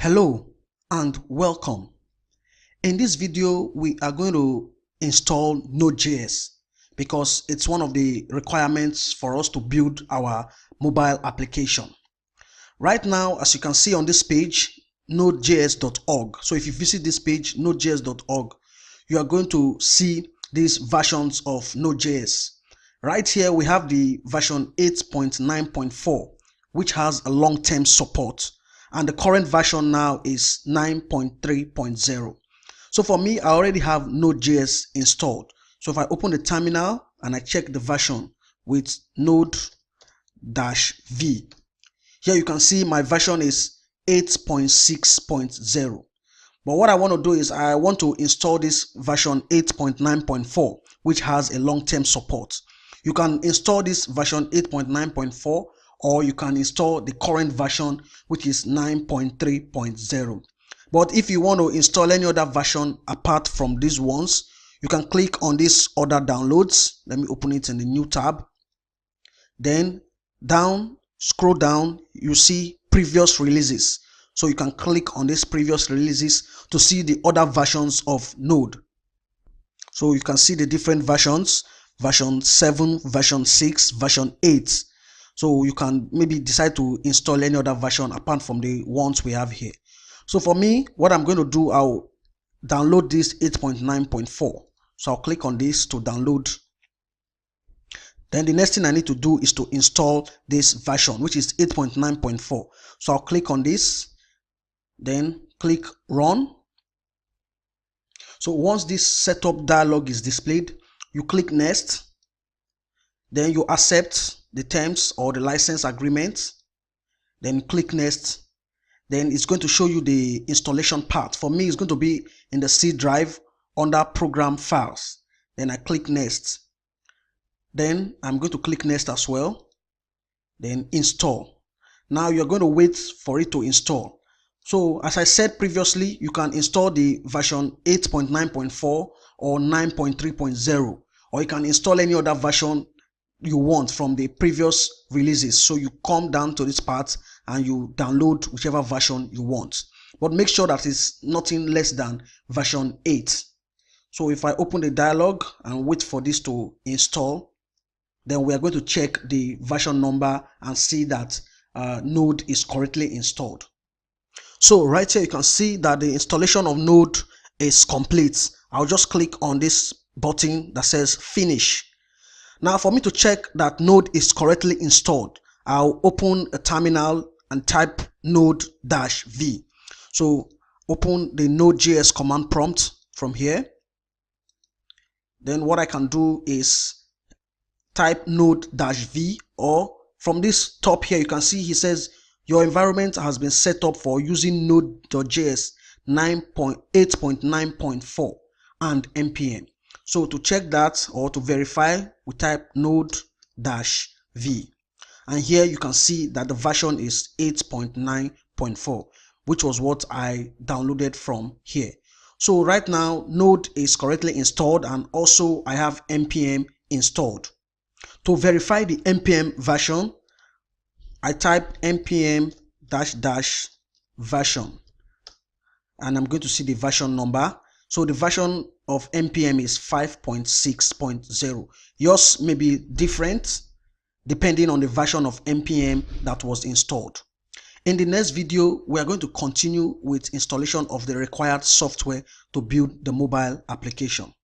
Hello and welcome. In this video, we are going to install Node.js because it's one of the requirements for us to build our mobile application. Right now, as you can see on this page, nodejs.org. So if you visit this page, nodejs.org, you are going to see these versions of Node.js. Right here, we have the version 8.9.4, which has a long-term support. And the current version now is 9.3.0. So for me, I already have Node.js installed. So if I open the terminal and I check the version with node-v, here you can see my version is 8.6.0. But what I want to do is I want to install this version 8.9.4, which has a long-term support. You can install this version 8.9.4, or you can install the current version, which is 9.3.0. But if you want to install any other version apart from these ones, you can click on this other downloads. Let me open it in the new tab. Then scroll down, you see previous releases. So you can click on this previous releases to see the other versions of Node. So you can see the different versions, version 7, version 6, version 8. So you can maybe decide to install any other version apart from the ones we have here. So for me, what I'm going to do, I'll download this 8.9.4. So I'll click on this to download. Then the next thing I need to do is to install this version, which is 8.9.4. So I'll click on this, then click run. So once this setup dialog is displayed, you click next. Then you accept the terms or the license agreement. Then click next. Then it's going to show you the installation path. For me, it's going to be in the C drive under program files. Then I click next. Then I'm going to click next as well. Then install. Now you're going to wait for it to install. So as I said previously, you can install the version 8.9.4 or 9.3.0, or you can install any other version you want from the previous releases. So you come down to this part and you download whichever version you want, but make sure that it's nothing less than version 8. So if I open the dialog and wait for this to install, then we are going to check the version number and see that Node is correctly installed. So right here you can see that the installation of Node is complete. I'll just click on this button that says finish. Now for me to check that Node is correctly installed, I'll open a terminal and type node-v. So open the Node.js command prompt from here. Then what I can do is type node-v, or from this top here you can see he says your environment has been set up for using Node.js 8.9.4 and npm. So to check that or to verify, we type node-v. And here you can see that the version is 8.9.4, which was what I downloaded from here. So right now, Node is correctly installed, and also I have npm installed. To verify the npm version, I type npm --version, and I'm going to see the version number. So the version of npm is 5.6.0. Yours may be different depending on the version of npm that was installed. In the next video, we are going to continue with installation of the required software to build the mobile application.